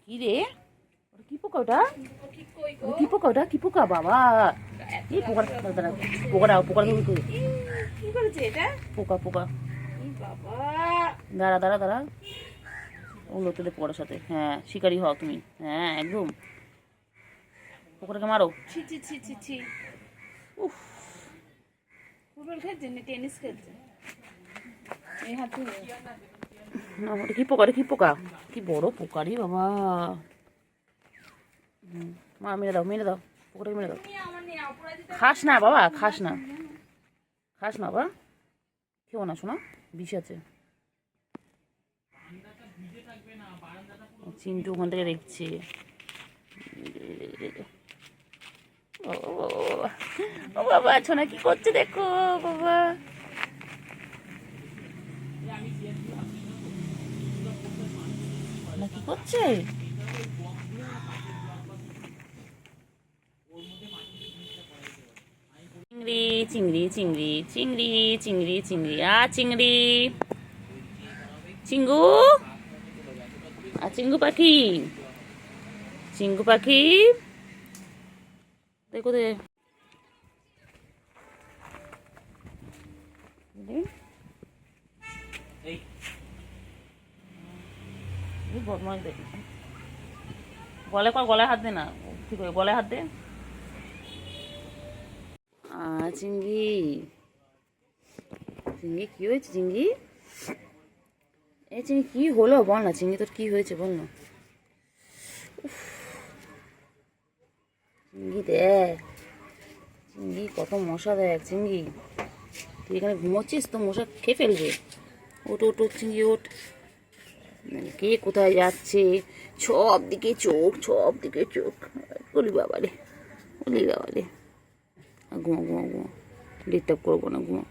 কি রে? ওটা কি পোকা? ওটা কি পোকা? ওটা কি পোকা বাবা? এই পোকা পোকা পোকা কি করেছে এটা? পোকা পোকা। বাবা দাঁড়া দাঁড়া দাঁড়া, ওগুলো তুলে পোকার সাথে। হ্যাঁ, শিকারি হও তুমি। হ্যাঁ একদম, পোকাটাকে মারো। ছি ছি ছি ছি ছি। উফ, ফুটবল খেলছে না টেনিস খেলছে? এই হাতে না ওটা কি পোকা? কি পোকা? কি বড় পোকারি বাবা। মা মেরে দাও, মেরে দাও, পোকাটাকে মেরে দাও। খাস না বাবা, খাস না, খাস না বাবা, খেও না শোনা, বিষ আছে। চিন্টু ওখান থেকে দেখছে। ও বাবা, ছোনা কি করছে দেখো বাবা। না কি করছে? চিংড়ি চিংড়ি চিংড়ি চিংড়ি চিংড়ি চিংড়ি চিংড়ি চিঙ্গু চিঙ্গু পাখি, চিঙ্গু পাখি দেখো দে। গলায় গলায় হাত দে না, ঠিক আছে গলায় হাত দে। চিংড়ি, চিংড়ি কি হয়েছে? চিংড়ি এই চিংড়ি কি হলো বল না, চিংড়ি তোর কি হয়েছে বল না। চিংড়ি দেখ, চিংড়ি কত মশা দেখ। চিংড়ি তুই এখানে ঘুমোচ্ছিস তো মশা খেয়ে ফেলবে। ওট ওট ওট চিংড়ি ওট। কে কোথায় যাচ্ছে, সব দিকে চোখ, সব দিকে চোখ। বলি বাবা রে, বলি বাবা রে। ঘুমো ঘুমো ঘুমো, ডিস্টার্ব করবো না, ঘুমো।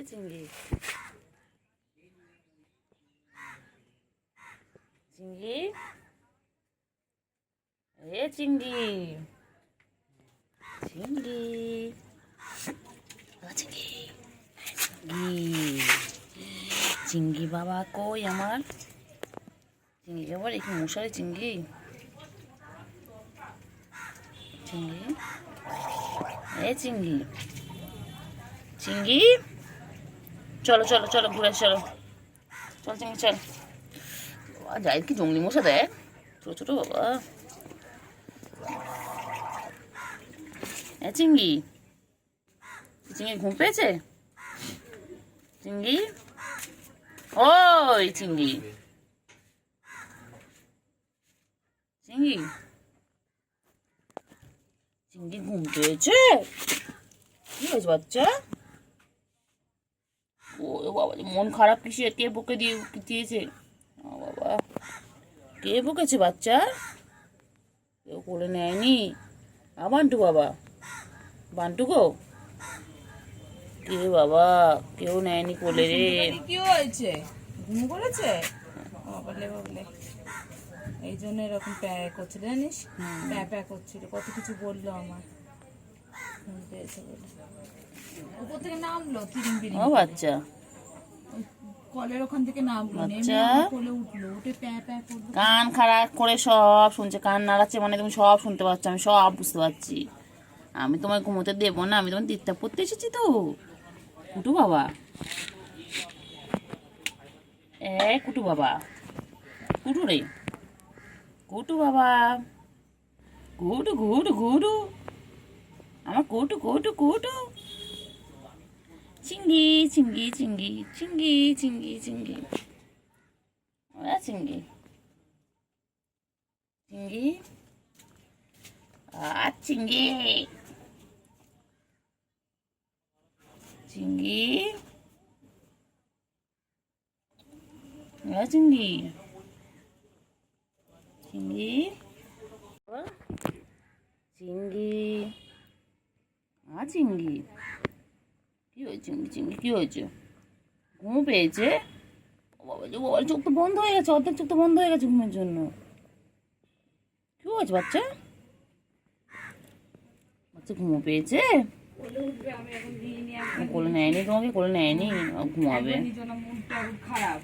চিংড়ি চিংড়ি এ চিংড়ি চিংড়ি চিংড়ি চিংড়ি বাবা কই আমার চিংড়ি? আবার একটু মশারি চিংড়ি, চিংড়ি এ চিংড়ি, চিংড়ি চলো চলো চলো ঘুরে চলো, চল চিংড়ি চল। যাই কি জঙ্গলি মশা দেখ, ছোট ছোট বাবা। এ চিংড়ি, চিংড়ি ঘুম পেয়েছে? চিংড়ি ওই চিংড়ি, চিংড়ি চিংড়ি ঘুম পেয়েছে? কি হয়েছে বাচ্চা? ও বাবা, মন খারাপ কিসে? কে বকে দিয়েছে? বাবা, কে বকেছে বাচ্চা? কেউ কোলে নেয়নি? বান্টু বাবা, বান্টু গো, কে বাবা, কেউ নেয়নি কোলে রে। কি হয়েছে? ঘুম করেছে? বাবলে বাবলে, এই জন্য এরকম প্যাক করছিল জানিস, প্যাক করছিল, কত কিছু বললো আমার। ঘুম পেয়েছে বলে উপর থেকে নামলো তিরিং বিরিং। ও বাচ্চা, কলের ওখান থেকে নামলো, নেমে কোলে উঠলো, উঠে প্যাক করলো। কান খারাপ করে সব শুনছে, কান নাড়াচ্ছে মানে তুমি সব শুনতে পাচ্ছ, আমি সব বুঝতে পারছি। আমি তোমায় ঘুমোতে দেবো না, আমি তোমার ডিস্টার্ব করতে এসেছি তো। কুটু বাবা, কুটু বাবা, কুটু রে, কুটু বাবা, কুটু কুটু কুটু, আমার কুটু কুটু কুটু। চিংড়ি চিংড়ি চিংড়ি চিংড়ি চিংড়ি চিংড়ি চিংড়ি চিংড়ি চিংড়ি চিংড়ি চিংড়ি চিংড়ি চিংড়ি চিংড়ি কি হয়েছে? চিংড়ি চিংড়ি কি হয়েছে? ঘুম পেয়েছে? বাবা যে বাবার চোখ তো বন্ধ হয়ে গেছে, অর্ধেক চোখ তো বন্ধ হয়ে গেছে ঘুমের জন্য। কি হয়েছে বাচ্চা? বাচ্চা ঘুমো পেয়েছে? কোলে উঠবে, আমি এখন দিইনি, একবার কোলে নেয়নি তোমাকে, কোলে নেয়নি, ঘুমাবে। নিজের মুডটা খারাপ।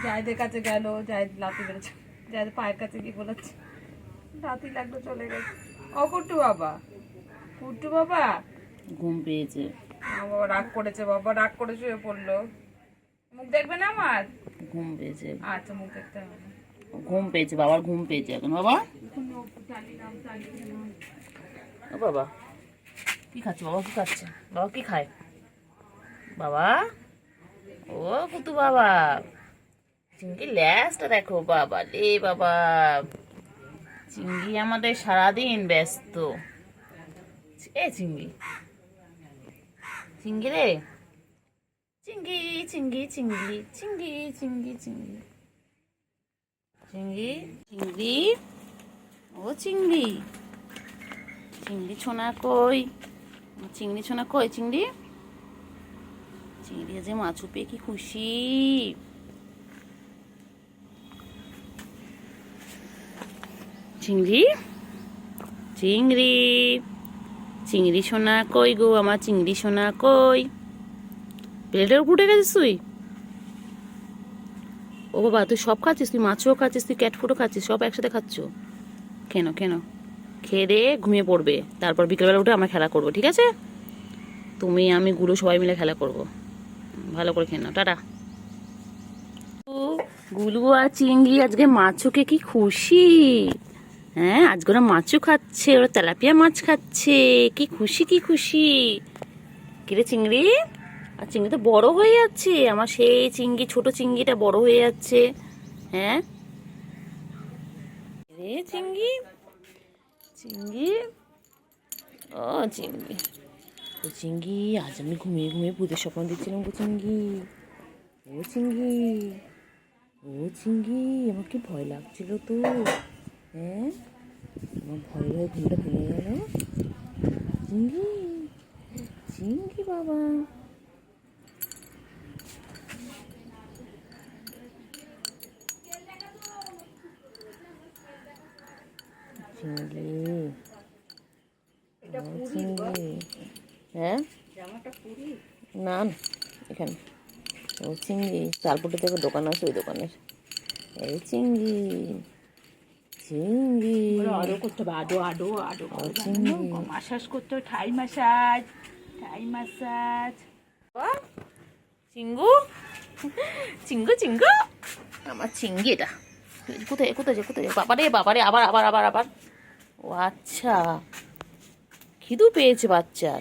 জায়দের কাছে গেল, জায়দ লাথি বেড়েছে, জায়দের পায়ের কাছে গিয়ে বলেছে লাথি লাগলো, চলে গেছে। ও কুট্টু বাবা, কুট্টু বাবা, ঘুম পেয়েছে, বাবা রাগ করেছে, বাবা রাগ করে শুয়ে পড়লো। মুখ দেখবে না আমার? ঘুম পেয়েছে, আচ্ছা, মুখ দেখতে হবে না। ঘুম পেয়েছে, বাবার ঘুম পেয়েছে এখন। বাবা, ও বাবা কি খাচ্ছে? বাবা কি খাচ্ছে? বাবা কি খায়? বাবা, ও কুতু বাবা, চিংড়ি ল্যাসটা দেখো বাবা রে বাবা। চিংড়ি আমাদের সারাদিন ব্যস্ত। এ চিংড়ি, চিংড়ি রে, চিংড়ি চিংড়ি চিংড়ি চিংড়ি চিংড়ি চিংড়ি চিংড়ি চিংড়ি, ও চিংড়ি, চিংড়ি ছোনা কই? চিংড়ি ছোনা কই? চিংড়ি, চিংড়ি যে মাছ পেয়ে কি খুশি। চিংড়ি, চিংড়ি, চিংড়ি সোনা কই গো আমার? চিংড়ি সোনা কই? প্লেটের উপর উঠে গেছিস তুই? ও বাবা, তুই সব খাচ্ছিস? তুই মাছও খাচ্ছিস, তুই ক্যাট ফুডও খাচ্ছিস, সব একসাথে খাচ্ছ কেন? কেন? খেয়ে দিয়ে ঘুমিয়ে পড়বে, তারপর বিকেলবেলা উঠে আমরা খেলা করবো, ঠিক আছে? তুমি আমি গুলো সবাই মিলে খেলা করবো। ভালো করে খেয়ে নাও, টাটা। গুলু আর চিংড়ি আজকে মাছকে কি খুশি। হ্যাঁ, আজকে ওরা মাছও খাচ্ছে, ওরা তেলাপিয়া মাছ খাচ্ছে, কি খুশি কি খুশি। কিরে চিংড়ি, আর চিংড়ি তো বড় হয়ে যাচ্ছে আমার, সেই চিংড়ি, ছোট চিংড়িটা বড় হয়ে যাচ্ছে। হ্যাঁ রে চিংড়ি, চিংড়ি, ও চিংড়ি, ও চিংড়ি, আজ আমি ঘুমিয়ে ঘুমিয়ে ভূতের স্বপ্ন দেখছিলাম গো চিংড়ি। ও চিংড়ি, ও চিংড়ি, আমার কি ভয় লাগছিল তো। হ্যাঁ, আমার ভয় ভয়ে ঘুমটা ভেঙে গেল। চিংড়ি, চিংড়ি বাবা, চিংড়ি, চিংড়ি, হ্যাঁ না না, এখানে। ও চিংড়ি, চারপুটে থেকে দোকান আছে, ওই দোকানের। এই চিংড়ি, চিংড়ি, আরো করতে হবে, আডো আডো আডো চিংড়ি, মাসাজ করতে হবে, ঠাই মাসাজ, ঠাই মাসাজ। চিঙ্গু, চিঙ্গু চিঙ্গু, আমার চিংড়ি এটা। কোথায় কোথায় যে কোথায়? বাবারে বাবারে, আবার আবার আবার আবার। ও আচ্ছা, খিদু পেয়েছে বাচ্চার।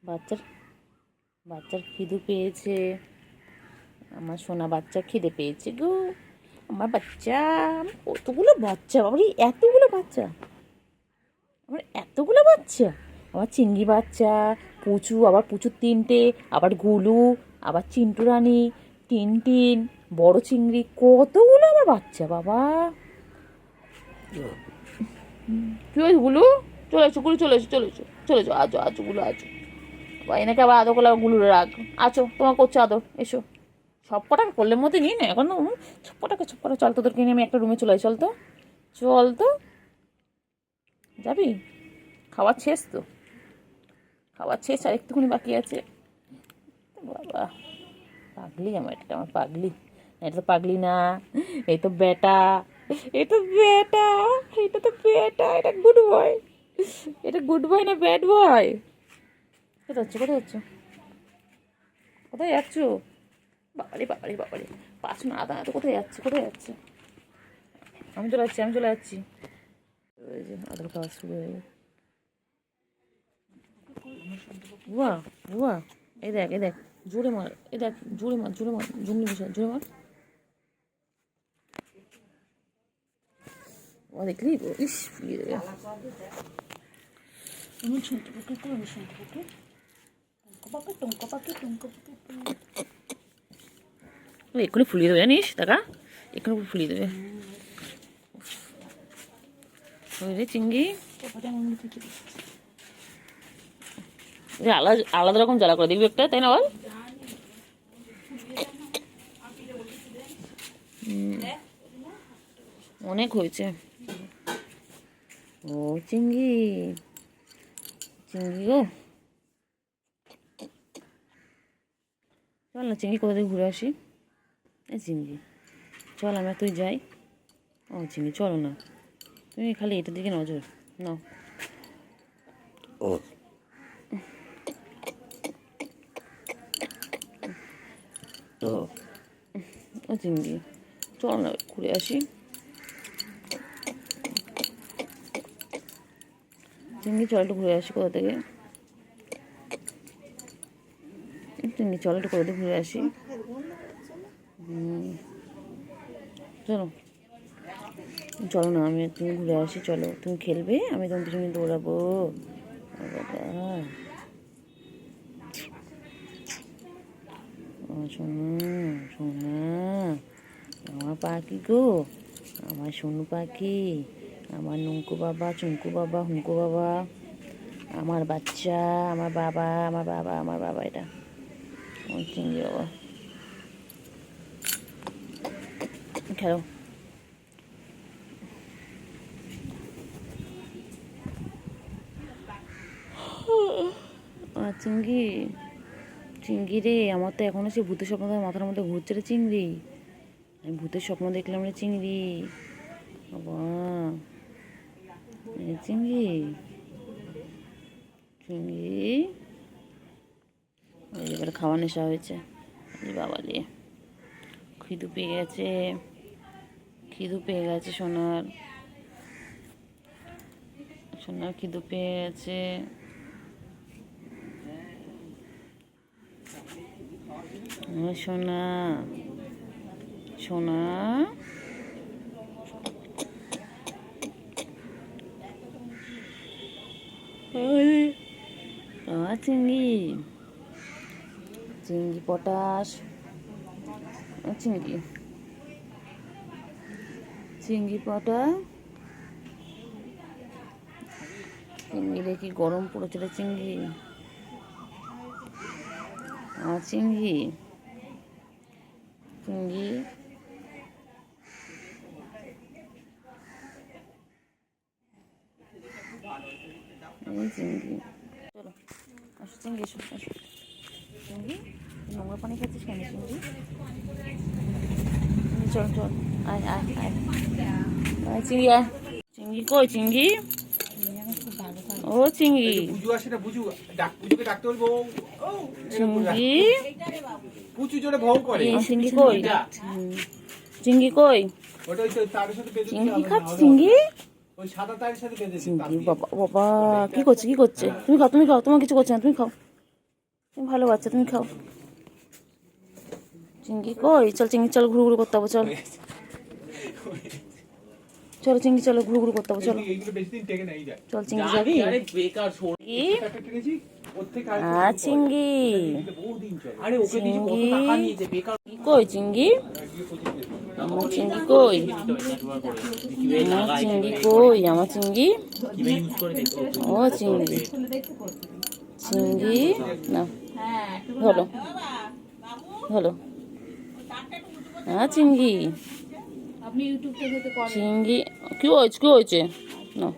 বাচ্চার বাচ্চার খিদু পেয়েছে, আমার সোনা বাচ্চা খিদে পেয়েছে গো। আমার বাচ্চা, কতগুলো বাচ্চা বাবারে, এতগুলো বাচ্চা, আমার এতগুলো বাচ্চা। আমার চিংড়ি বাচ্চা, পুচু, আবার পুচুর তিনটে, আবার গুলু, আবার চিন্টু রানী, টিনটিন, বড় চিংড়ি, কতগুলো আমার বাচ্চা বাবা। কি হয়েছে গুলু? চলে এসো গুলু, চলে এসো, চলে এসো, চলে এসো, আজো আজো গুলু, আজো। বা এনাকে আবার আদর করলে আবার গুলুর রাগ। আছো, তোমার করছে আদর, এসো। সব কটাকে করলের মধ্যে নিই না এখন, সব কটাকে চল, তোদেরকে নিয়ে আমি একটা রুমে চলে যাই, চল তো, চল তো। যাবি? খাওয়ার শেষ তো, খাওয়ার শেষ, আর একটুখানি বাকি আছে। বাবা পাগলি আমার, এটা আমার পাগলি। এটা তো পাগলি না, এই তো বেটা, এই তো বেটা, এটা তো বেটা, এটা গুড বয়। এটা গুড বয় না ব্যাড বয়? কোথায় যাচ্ছ, কোথায় যাচ্ছ, কোথায় যাচ্ছ? বাবারে বাবারে বাবারে, পাঁচ না আদা তো, কোথায় যাচ্ছে, কোথায় যাচ্ছে? আমি চলে যাচ্ছি, আমি চলে যাচ্ছি। ওই যে আদর খাওয়া শুরু হয়ে গেছে। বুয়া, বুয়া, এই দেখ, এই দেখ, জোরে মার, এই দেখ, জোরে মার, জোরে মার, জঙ্গলি বিষয়, জোরে মার। ও দেখলি, ইস ফুলিয়ে দেবে। এমন শুনতে পাকে করে, আমি শুনতে পাকে, টঙ্কা পাকে, এক্ষুনি ফুলিয়ে দেবে জানিস, টাকা এক্ষুনি ফুলিয়ে দেবে। ওই রে চিংড়ি, আলাদা আলাদা রকম জ্বালা করে দেখবি একটা, তাই না বল? অনেক হয়েছে। ও চিংড়ি, চিংড়ি গো, চল না চিংড়ি কোথা থেকে ঘুরে আসি। এই চিংড়ি চল, আমরা তুই যাই। ও চিংড়ি চলো না, তুমি খালি এটার দিকে নজর নাও। ও ও চিংড়ি চল না ঘুরে আসি। চিংড়ি চল একটু ঘুরে আসি কোথা থেকে। চিংড়ি চল একটু কোথা থেকে ঘুরে আসি। চলো চলো না, আমি তুমি ঘুরে আসি, চলো তুমি খেলবে, আমি তোমার পিছনে দৌড়াবো। বাবা সোনা, সোনা আমার পাখি গো, আমার সোনু পাখি, আমার নঙ্কু বাবা, চুঙ্কু বাবা, হুঙ্কু বাবা, আমার বাচ্চা, আমার বাবা, আমার বাবা, আমার বাবা, এটা আমার চিংড়ি বাবা। খেলো। চিংড়ি, চিংড়ি রে, আমার তো এখনো সে ভূতের স্বপ্ন মাথার মধ্যে ঘুরছে রে চিংড়ি। আমি ভূতের স্বপ্ন দেখলাম রে চিংড়ি। বাবা চিংড়ি, চিংড়ি এবার খাওয়া নেশা হয়েছে বাবা রে। খিদু পেয়ে গেছে, খিদু পেয়ে গেছে সোনার, সোনার খিদু পেয়ে গেছে। সোনা, সোনা চিংড়ি, চিংড়ি পটাশ, চিংড়ি, চিংড়ি পটা, চিংড়ি কি গরম পড়েছিল চিংড়ি। চিংড়ি, চিংড়ি চিংড়ি, চলো আসো চিংড়ি, এসো আসো চিংড়ি, নোংরা পানি খাচ্ছিস কেন চিংড়ি। চল চল, আয় আয় আয় আয় চিংড়ি, আয় চিংড়ি কই চিংড়ি। ও চিংড়ি, চিংড়ি কই, চিংড়ি কই, চিংড়ি খাচ্ছি চিংড়ি। চিংড়ি বাবা, বাবা কি করছে, কি করছে, তুমি খাও, তুমি খাও, তোমার কিছু করছে না, তুমি খাও, তুমি ভালো বাচ্চা, তুমি খাও। চিংড়ি কই, চল চিংড়ি চল, ঘুরু ঘুরু করতে হবে, চল চলো চিংড়ি চলো, ঘুরু ঘুরু করতে হবে, চলো চল চিংড়ি যাবি। চিংড়ি, চিংড়ি কই চিংড়ি, আমার চিংড়ি কই, আমার চিংড়ি কই, আমার চিংড়ি। ও চিংড়ি, চিংড়ি না হলো, হলো চিংড়ি, চিংড়ি কি হয়েছে, কি হয়েছে না।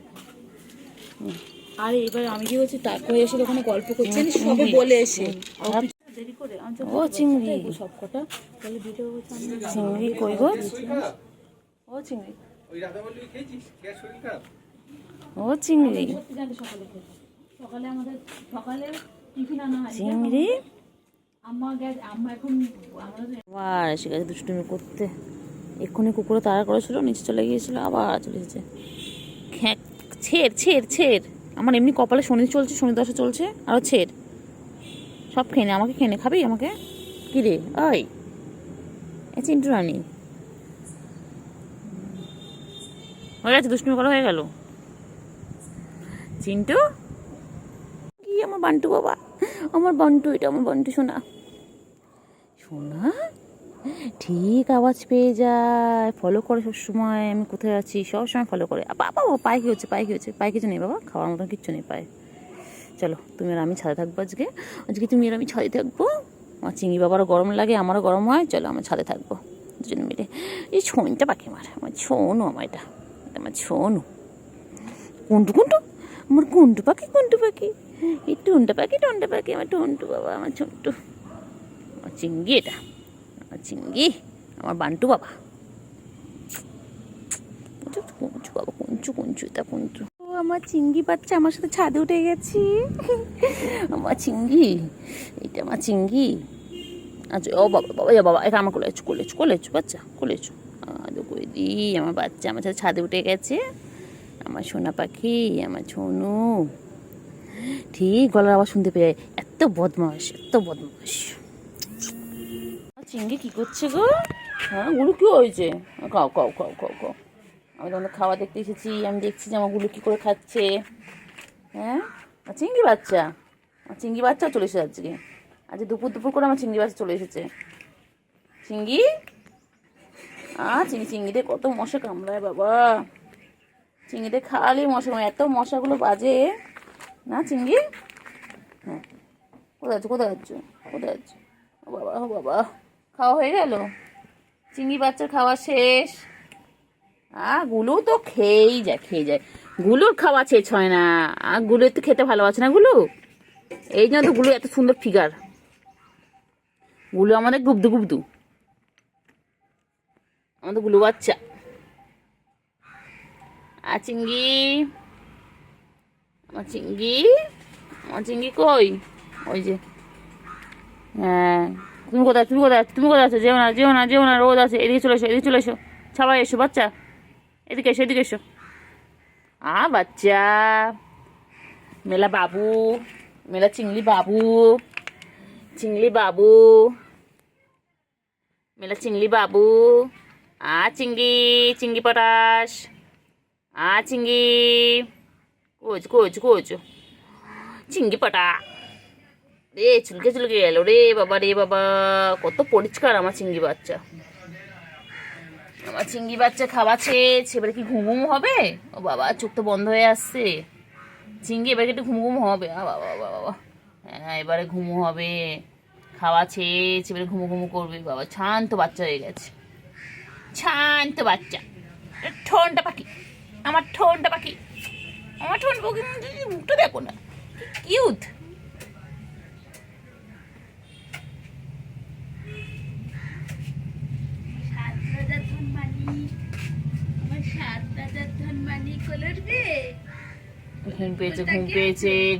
আরে এবার আমি কি হচ্ছে, তারপরে এসে ওখানে গল্প করছেন সবে বলে এসে দেরি করে ও চিংড়ি, সব কটা তাহলে ভিডিও চিংড়ি কই গো, ও চিংড়ি, ও চিংড়ি, সকালে আমাদের সকালে টিফিন আনা হয় চিংড়ি আম্মা এখন আমাদের আবার এসে গেছে দুষ্টুমি করতে। এক্ষুনি কুকুরে তাড়া করেছিল, নিচে চলে গিয়েছিল, আবার চলে এসেছে। ছেড় ছেড় ছেড়, আমার এমনি কপালে শনি চলছে, শনি দশা চলছে, আরও ছেড়, সব খেয়ে নে, আমাকে খেয়ে নে, খাবি আমাকে। কী রে ওই এ চিন্টু রানি হয়ে গেছে, দুষ্টুমি করা হয়ে গেল। চিন্টু কি, আমার বান্টু বাবা, আমার বান্টু, এটা আমার বান্টু সোনা, সোনা ঠিক আওয়াজ পেয়ে যায়, ফলো করে সবসময়, আমি কোথায় আছি সবসময় ফলো করে। বাবা পায়ে কী হচ্ছে, পায়ে কী হচ্ছে, পায়ে কিছু নেই বাবা, খাওয়ার মতন কিচ্ছু নেই পায়ে। চলো তুমি আর আমি ছাদে থাকবো আজকে, আজকে তুমি আর আমি ছাদে থাকবো। আমার চিংড়ি বাবারও গরম লাগে, আমারও গরম হয়, চলো আমরা ছাদে থাকবো। দুজনে মিলে। এই ছোনটা পাখি আমার ছোনু, এটা আমার ছোনু। কুন্টু কুন্টু, আমার কুন্টু পাখি, এই টুনটা পাখি, আমার টন্টু বাবা, আমার ছোট্টু, আমার চিঙ্গি, এটা আমার চিঙ্গি, আমার বান্টু বাবা, কুঞ্চু বাবা, কুঞ্চু, এটা কুঞ্চু। ও আমার চিঙ্গি বাচ্চা আমার সাথে ছাদে উঠে গেছি। আমার চিঙ্গি, এটা আমার চিঙ্গি। আচ্ছা, ও বাবা বাবা, বাবা, এটা আমার কোলেছু বাচ্চা, কোলেছু। করে দিই, আমার বাচ্চা আমার সাথে ছাদে উঠে গেছে। আমার সোনা পাখি, আমার ছোনু। ঠিক গলার আওয়াজ শুনতে পেয়ে, এত বদমাস। চিংড়ি কি করছে গো? হ্যাঁ, গুলো কি হয়েছে? খাও। আমি তোমাদের খাওয়া দেখতে এসেছি, আমি দেখছি যে আমার গুলো কি করে খাচ্ছে। হ্যাঁ, চিংড়ি বাচ্চা, চিংড়ি বাচ্চাও চলে এসেছে আজকে। আজ দুপুর করে আমার চিংড়ি বাচ্চা চলে এসেছে। চিংড়ি, চিংড়িতে কত মশা কামড়ায় বাবা। চিংড়িতে খালি মশা, এত মশাগুলো বাজে না চিংড়ি। হ্যাঁ, কোথায় যাচ্ছ? ও বাবা, খাওয়া হয়ে গেল? চিংড়ি বাচ্চার খাওয়া শেষ? গুলো তো খেয়েই যায়। গুলোর খাওয়া শেষ হয় না। গুলো তো খেতে ভালোবাসে না গুলো, এই জন্য তো গুলো এত সুন্দর ফিগার। গুলো আমাদের গুবদু, আমাদের গুলো বাচ্চা। চিংড়ি, আমার চিংড়ি কই? ওই যে, হ্যাঁ, তুমি কোথায় আছো? যেও না, রোদ আছে। এদিকে চলে এসো, সবাই এসো বাচ্চা, এদিকে এসো। বাচ্চা, মেলা বাবু, মেলা চিংড়ি বাবু, মেলা চিংড়ি বাবু। চিংড়ি পটাশ, চিংড়ি, কোচ, চিংড়ি পটা। রে চুলকে গেল রে বাবা, কত পরিষ্কার আমার চিংড়ি বাচ্চা। আমার চিংড়ি বাচ্চা খাওয়া শেষ, এবারে কি ঘুম হবে? ও বাবা, চোখ তো বন্ধ হয়ে আসছে। চিংড়ি এবারে একটু ঘুম হবে। বাবা, হ্যাঁ, এবারে ঘুম হবে। খাওয়া শেষ, এবারে ঘুমু করবে বাবা। শান্ত বাচ্চা হয়ে গেছে, শান্ত বাচ্চা। ঠোনটা পাখি, আমার ঠোনটা পাখি, মুখটা দেখো না, কিউট।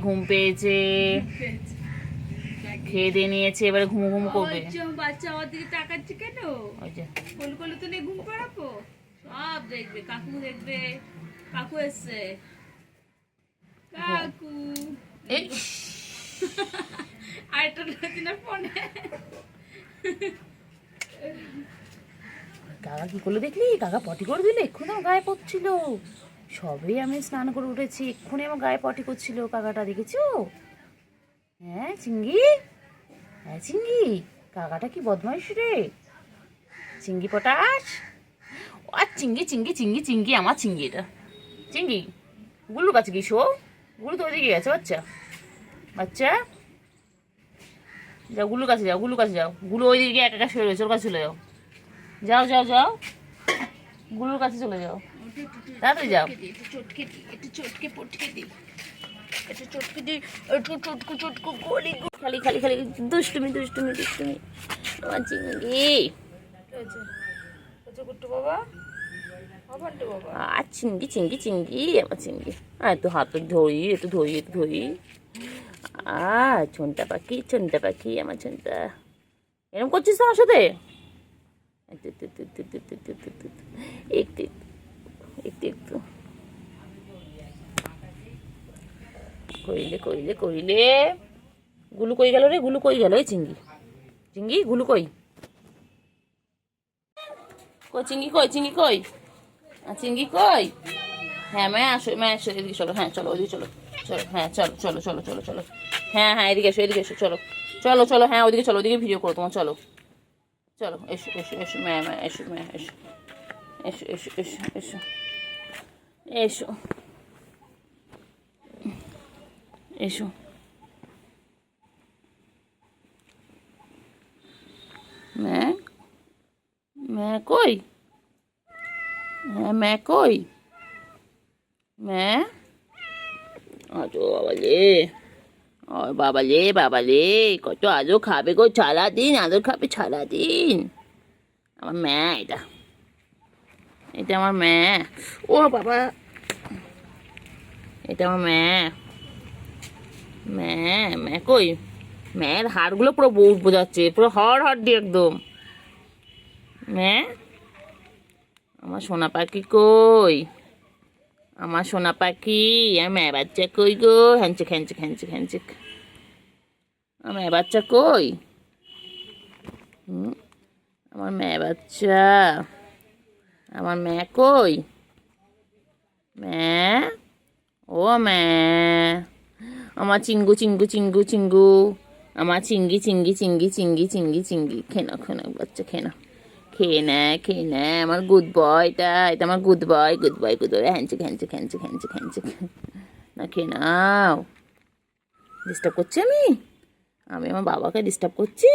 ঘুম পেয়েছে, খেয়ে দিয়ে নিয়েছে, এবারে ঘুম করবে। বাচ্চা আমার দিকে তাকাচ্ছে কেন? কোলে তো নেই, ঘুম পাড়াবো। সব দেখবে, কাকু এসছে, কাকু। আরেকটা রয়েছে না ফোনে। কাকা কি করলো দেখলি? কাকা পটি করে দিলে, এক্ষুনি আমার গায়ে পড়ছিল। সবেই আমি স্নান করে উঠেছি, এক্ষুনি আমার গায়ে পটি করছিল কাকাটা, দেখেছো? হ্যাঁ চিংড়ি, কাকাটা কি বদমাইশ রে। চিংড়ি পটাশ, চিংড়ি, আমার চিংড়ি, এটা চিংড়ি। গুলুর কাছে গিয়েছো? গুলু তো ওইদিকে গেছে বাচ্চা। যাও গুলুর কাছে যাও। গুলু ওইদিকে একা শুয়ে রয়েছে, ওর কাছে চলে যাও। গুলুর কাছে চলে যাও, তাড়াতাড়ি যাও। খালি দুষ্টুমি। আমার চিংড়ি, বাবা, চিংড়ি, আমার চিংড়ি। এত হাত ধরি, ছোনটা পাখি, আমার ছোনটা। এরকম করছিস আমার সাথে? একটু কইলে। গুলু কই গেল রে? এই চিংড়ি, গুলু কই? চিংড়ি কই? হ্যাঁ, আসো, এদিকে চলো। হ্যাঁ, চলো, ওইদিকে চলো। হ্যাঁ, চলো। হ্যাঁ, এদিকে এসো, চলো। হ্যাঁ, ওইদিকে চলো, ওইদিকে ভিডিও করো তোমার। চলো, এসো। এসো। ম্যা কই? হ্যাঁ ম্যা কই? ম্যা? আজো বাবালে, ও বাবালে বাবালে, কত আজও খাবে গো সারাদিন, আদর খাবে সারাদিন। আমার ম্যা এটা, এটা আমার ম্যা। ও বাবা, এটা আমার ম্যা। ম্যা ম্যা কই? ম্যার হাড়গুলো পুরো বোঝাচ্ছে, পুরো হাড় একদম। ম্যা, আমার সোনা পাখি কই? আমার সোনা পাখি, আমার ম্যা বাচ্চা কই গো? হ্যাঞ্চেক হ্যাঞ্চেক হ্যাঞ্চেক হ্যাঞ্চেক। আমার ম্যা বাচ্চা কই? আমার ম্যা বাচ্চা, আমার ম্যা কই? ম্যা, ও ম্যা, আমার চিঙ্গু চিঙ্গু চিঙ্গু চিঙ্গু, আমার চিঙ্গি চিঙ্গি চিঙ্গি চিঙ্গি চিঙ্গি চিঙ্গি। খেনা খেনা বাচ্চা, খেনা, খেয়ে নেয় খেয়ে নেয়। আমার গুড বয়, এটা এটা আমার good boy, good boy, good boy. Handshake handshake handshake handshake handshake. না খেয়ে নাও। ডিস্টার্ব করছি আমি? আমি আমার বাবাকে ডিস্টার্ব করছি?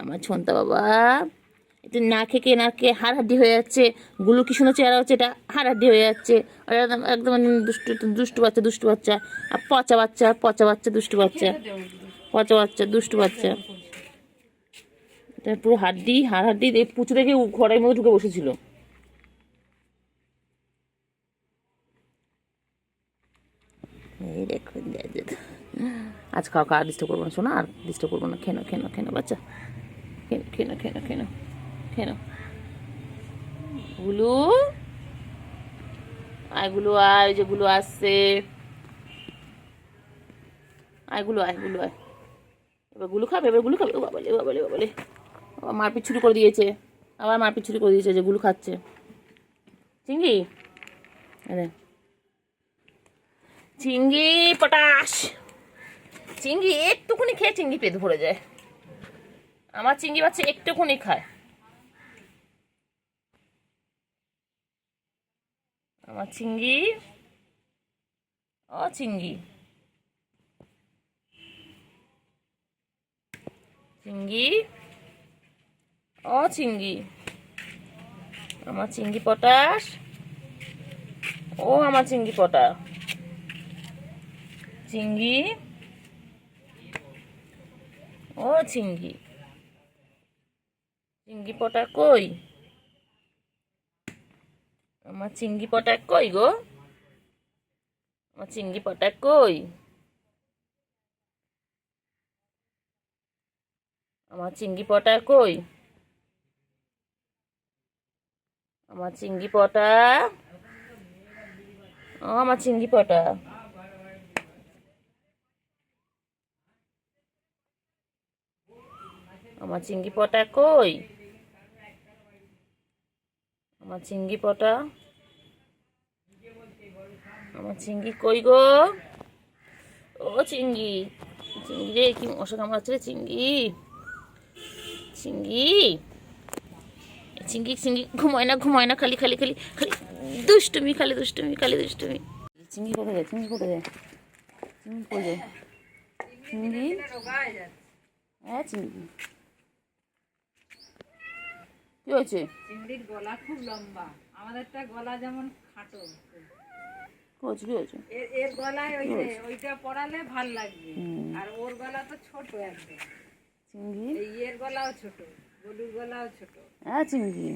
আমার ছোনতা বাবা একটু না খেয়ে না খেয়ে হাড় হাড্ডি হয়ে যাচ্ছে। গুলো কি সুন্দর চেহারা হচ্ছে, এটা হাড় হাড্ডি হয়ে যাচ্ছে। আর একদম একদম দুষ্টু দুষ্টু বাচ্চা, দুষ্টু বাচ্চা। আর পচা বাচ্চা, পচা বাচ্চা, দুষ্টু বাচ্চা, পচা বাচ্চা, দুষ্টু বাচ্চা। এটা পুরো হাড্ডি, হাড় হাড্ডি। এই পুচু দেখে ঘরের মধ্যে ঢুকে বসেছিল। এই দেখুন, আজ খাওয়া আর ডিস্টার্ব করবো না শোনা, আর ডিস্টার্ব করবো না। খেনো খেনো খেনো বাচ্চা, খেনো খেনো খেনো খেনো খেনো। গুলু আয়, গুলু আয়, ওই যে গুলু আসছে। আয় গুলু, আয় গুলু আয়। এবার গুলু খাবে, এবার গুলু খাবে। ও বাবালে বাবালে বাবালে, আবার মারপিট ছুরি করে দিয়েছে, আবার মারপিট ছুরি করে দিয়েছে যে গুলু খাচ্ছে। চিঙ্গি, আরে চিঙ্গি পটাশ, চিঙ্গি একটুখানি খেয়ে চিঙ্গি পেট ভরে যায়। আমার চিঙ্গি বাচ্চা একটুখানি খায়। আমার চিঙ্গি, ও চিঙ্গি, চিঙ্গি, ও চিঙ্গি, আমার চিঙ্গি পটাশ, ও আমার চিঙ্গি পটা, চিঙ্গি, ও চিঙ্গি, চিঙ্গি পটা কই? আমার চিঙ্গি পটা কই গো? আমার চিঙ্গি পটা কই? আমার চিঙ্গি পটা কই? আমার চিঙ্গি পটা, ও আমার চিঙ্গি পটা, আমার চিঙ্গি পটা কই? আমার চিঙ্গি পটা, আমার চিঙ্গি কই গো? ও চিঙ্গি, চিঙ্গি রে, কি মশা কামড়াচ্ছে রে চিঙ্গি, চিঙ্গি, চিঙ্গি চিঙ্গি ঘুমায় না, ঘুমায় না, খালি খালি খালি খালি দুষ্টুমি, খালি দুষ্টুমি, খালি দুষ্টুমি। চিঙ্গি কোথায় যায়? চিঙ্গি কোথায় যায়? চিঙ্গি কোথায় যায়? চিঙ্গি, হ্যাঁ চিঙ্গি, কি হয়েছে? চিংড়ির গলা খুব লম্বা, আমাদেরটা গলা যেমন খাটো। কি হয়েছে? কি হয়েছে? এর গলায় ওই যে ওইটা পরালে ভাল লাগবে, আর ওর গলা তো ছোট একদম। চিঙ্গি, এই এর গলাও ছোট, গলুর গলাও ছোট। হ্যাঁ চিঙ্গি।